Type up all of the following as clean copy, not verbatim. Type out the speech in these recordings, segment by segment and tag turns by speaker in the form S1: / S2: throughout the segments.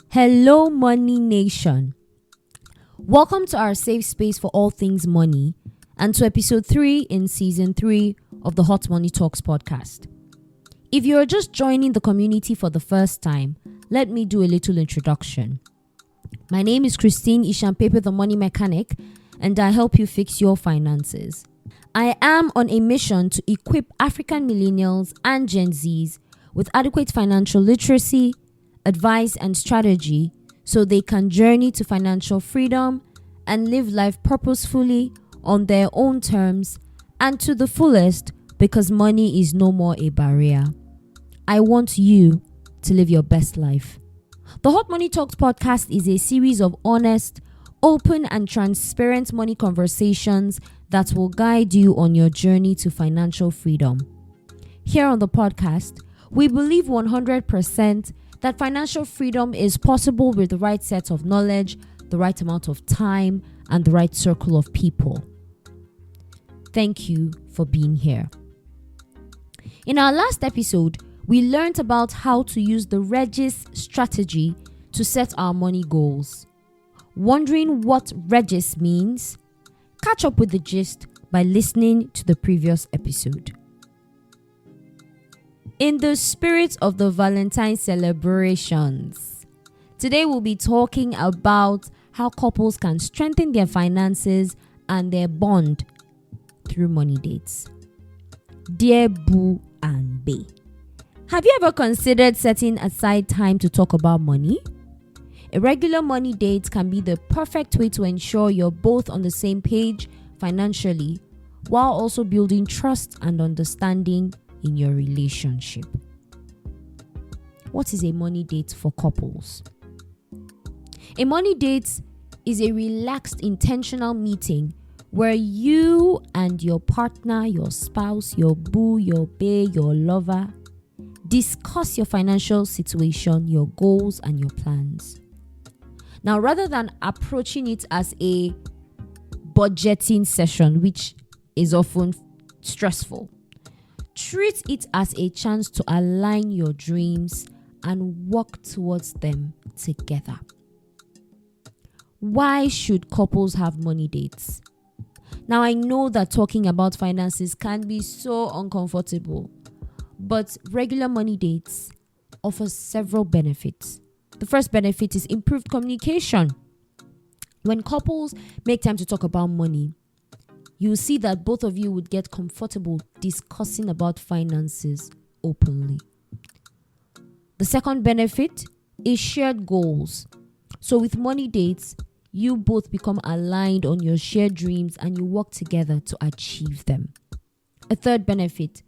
S1: Hello, Money Nation. Welcome to our safe space for all things money and to episode 3 in season 3 of the Hot Money Talks podcast. If you are just joining the community for the first time, let me do a little introduction. My name is Christine Ishampepe, the Money Mechanic, and I help you fix your finances. I am on a mission to equip African millennials and Gen Zs with adequate financial literacy, advice, and strategy so they can journey to financial freedom and live life purposefully on their own terms and to the fullest, because money is no more a barrier. I want you to live your best life. The Hot Money Talks podcast is a series of honest, open, and transparent money conversations that will guide you on your journey to financial freedom. Here on the podcast, we believe 100% that financial freedom is possible with the right set of knowledge, the right amount of time, and the right circle of people. Thank you for being here. In our last episode, we learned about how to use the Regis strategy to set our money goals. Wondering what Regis means? Catch up with the gist by listening to the previous episode. In the spirit of the Valentine celebrations, today we'll be talking about how couples can strengthen their finances and their bond through money dates. Dear Boo and Bae, have you ever considered setting aside time to talk about money? A regular money date can be the perfect way to ensure you're both on the same page financially, while also building trust and understanding in your relationship. What is a money date for couples? A money date is a relaxed, intentional meeting where you and your partner, your spouse, your boo, your bae, your lover discuss your financial situation, your goals, and your plans. Now, rather than approaching it as a budgeting session, which is often stressful, treat it as a chance to align your dreams and work towards them together. Why should couples have money dates? Now, I know that talking about finances can be so uncomfortable, but regular money dates offer several benefits. The first benefit is improved communication. When couples make time to talk about money, you'll see that both of you would get comfortable discussing about finances openly. The second benefit is shared goals. So with money dates, you both become aligned on your shared dreams and you work together to achieve them. A third benefit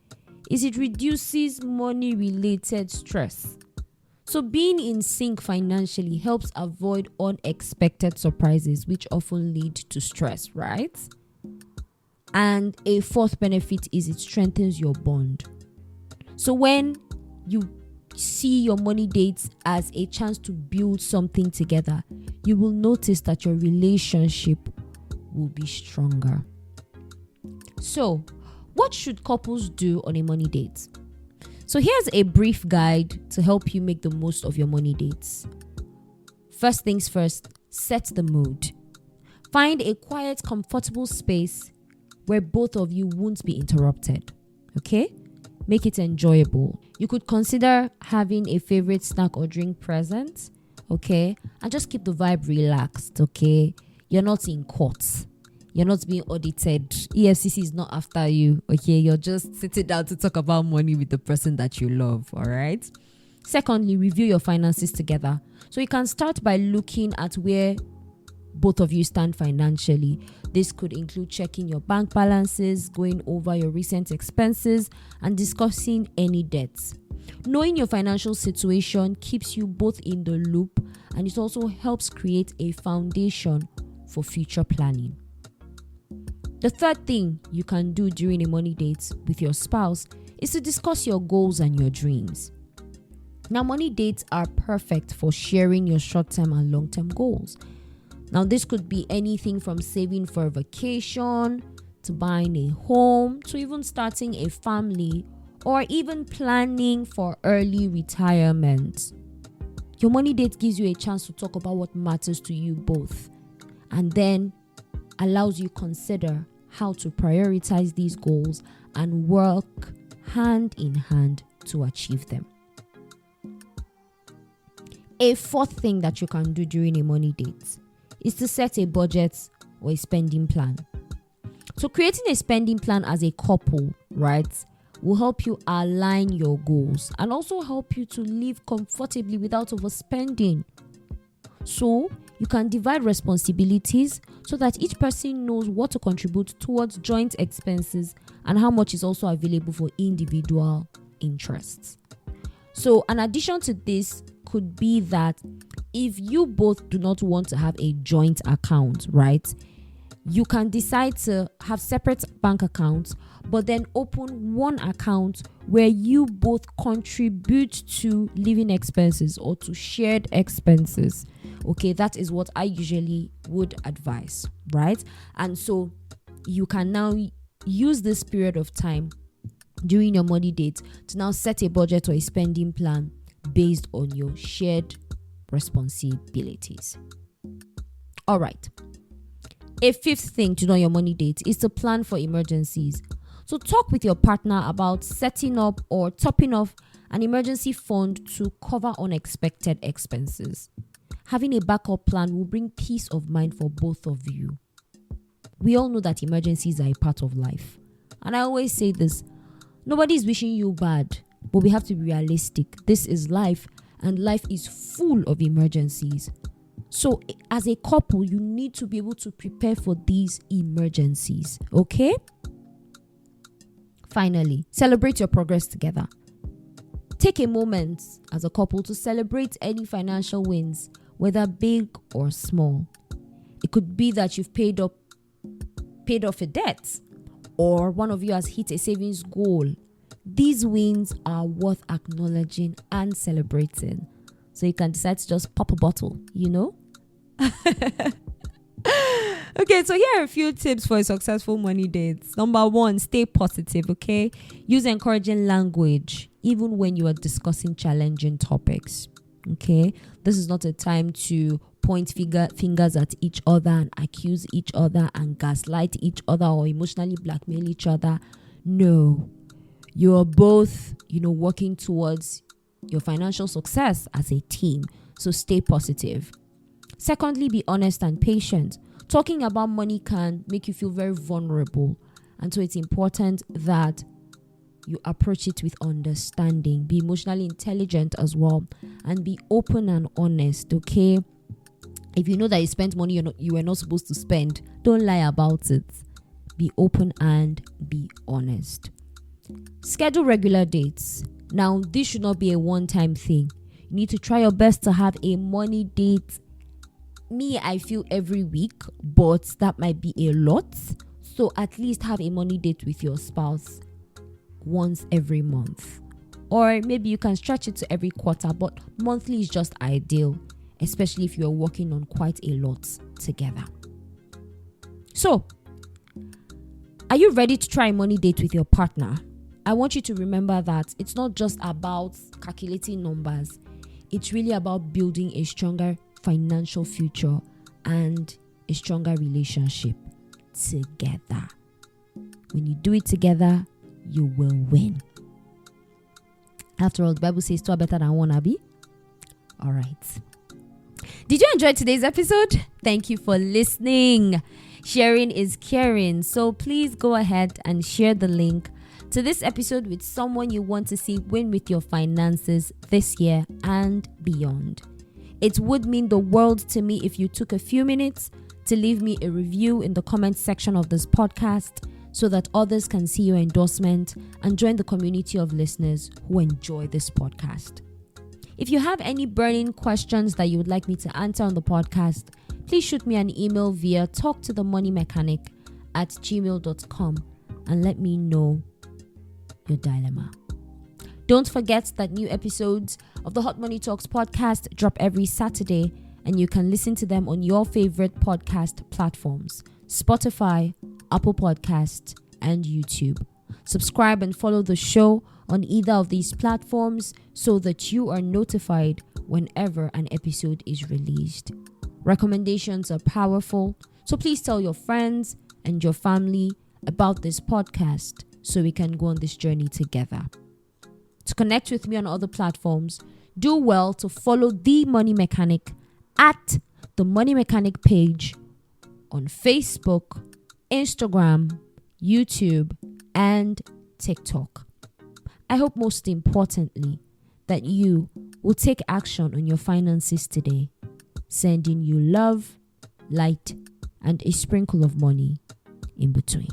S1: is it reduces money-related stress. So being in sync financially helps avoid unexpected surprises, which often lead to stress, right? And a fourth benefit is it strengthens your bond. So when you see your money dates as a chance to build something together, you will notice that your relationship will be stronger. So, what should couples do on a money date? So here's a brief guide to help you make the most of your money dates. First things first, set the mood. Find a quiet, comfortable space where both of you won't be interrupted. Okay? Make it enjoyable. You could consider having a favorite snack or drink present. Okay? And just keep the vibe relaxed. Okay? You're not in court. You're not being audited. EFCC is not after you. Okay? You're just sitting down to talk about money with the person that you love. All right? Secondly, review your finances together. So you can start by looking at where both of you stand financially. This could include checking your bank balances, going over your recent expenses, and discussing any debts. Knowing your financial situation keeps you both in the loop, and it also helps create a foundation for future planning. The third thing you can do during a money date with your spouse is to discuss your goals and your dreams. Now, money dates are perfect for sharing your short-term and long-term goals. Now, this could be anything from saving for a vacation, to buying a home, to even starting a family, or even planning for early retirement. Your money date gives you a chance to talk about what matters to you both, and then allows you consider how to prioritize these goals and work hand in hand to achieve them. A fourth thing that you can do during a money date is to set a budget or a spending plan. So creating a spending plan as a couple, right, will help you align your goals and also help you to live comfortably without overspending. So you can divide responsibilities so that each person knows what to contribute towards joint expenses and how much is also available for individual interests. So an addition to this could be that if you both do not want to have a joint account, right, you can decide to have separate bank accounts, but then open one account where you both contribute to living expenses or to shared expenses. Okay, that is what I usually would advise, right? And so you can now use this period of time during your money date to now set a budget or a spending plan based on your shared responsibilities. All right. A fifth thing to do on your money date is to plan for emergencies. So talk with your partner about setting up or topping off an emergency fund to cover unexpected expenses. Having a backup plan will bring peace of mind for both of you. We all know that emergencies are a part of life. And I always say this, nobody is wishing you bad, but we have to be realistic. This is life, and life is full of emergencies. So as a couple, you need to be able to prepare for these emergencies, okay? Finally, celebrate your progress together. Take a moment as a couple to celebrate any financial wins, whether big or small. It could be that you've paid off a debt, or one of you has hit a savings goal. These wins are worth acknowledging and celebrating. So you can decide to just pop a bottle, you know? Okay, so here are a few tips for a successful money date. Number 1, stay positive, okay? Use encouraging language, even when you are discussing challenging topics, okay? This is not a time to point fingers at each other and accuse each other and gaslight each other or emotionally blackmail each other. No. You are both, working towards your financial success as a team. So stay positive. Secondly, be honest and patient. Talking about money can make you feel very vulnerable. And so it's important that you approach it with understanding. Be emotionally intelligent as well. And be open and honest, okay? If you know that you spent money you were not supposed to spend, don't lie about it. Be open and be honest. Schedule regular dates. Now, this should not be a one-time thing. You need to try your best to have a money date. I feel every week, but that might be a lot. So at least have a money date with your spouse once every month. Or maybe you can stretch it to every quarter, but monthly is just ideal, especially if you're working on quite a lot together. So, are you ready to try a money date with your partner? I want you to remember that it's not just about calculating numbers. It's really about building a stronger financial future and a stronger relationship together. When you do it together, you will win. After all, the Bible says two are better than one, Abby. All right. Did you enjoy today's episode? Thank you for listening. Sharing is caring. So please go ahead and share the link to this episode with someone you want to see win with your finances this year and beyond. It would mean the world to me if you took a few minutes to leave me a review in the comments section of this podcast so that others can see your endorsement and join the community of listeners who enjoy this podcast. If you have any burning questions that you would like me to answer on the podcast, please shoot me an email via talktothemoniemechanic@gmail.com and let me know your dilemma. Don't forget that new episodes of the Hot Money Talks podcast drop every Saturday, and you can listen to them on your favorite podcast platforms: Spotify, Apple Podcasts, and YouTube. Subscribe and follow the show on either of these platforms so that you are notified whenever an episode is released. Recommendations are powerful, so please tell your friends and your family about this podcast so we can go on this journey together. To connect with me on other platforms, do well to follow The Money Mechanic at The Money Mechanic page on Facebook, Instagram, YouTube, and TikTok. I hope most importantly that you will take action on your finances today, sending you love, light, and a sprinkle of money in between.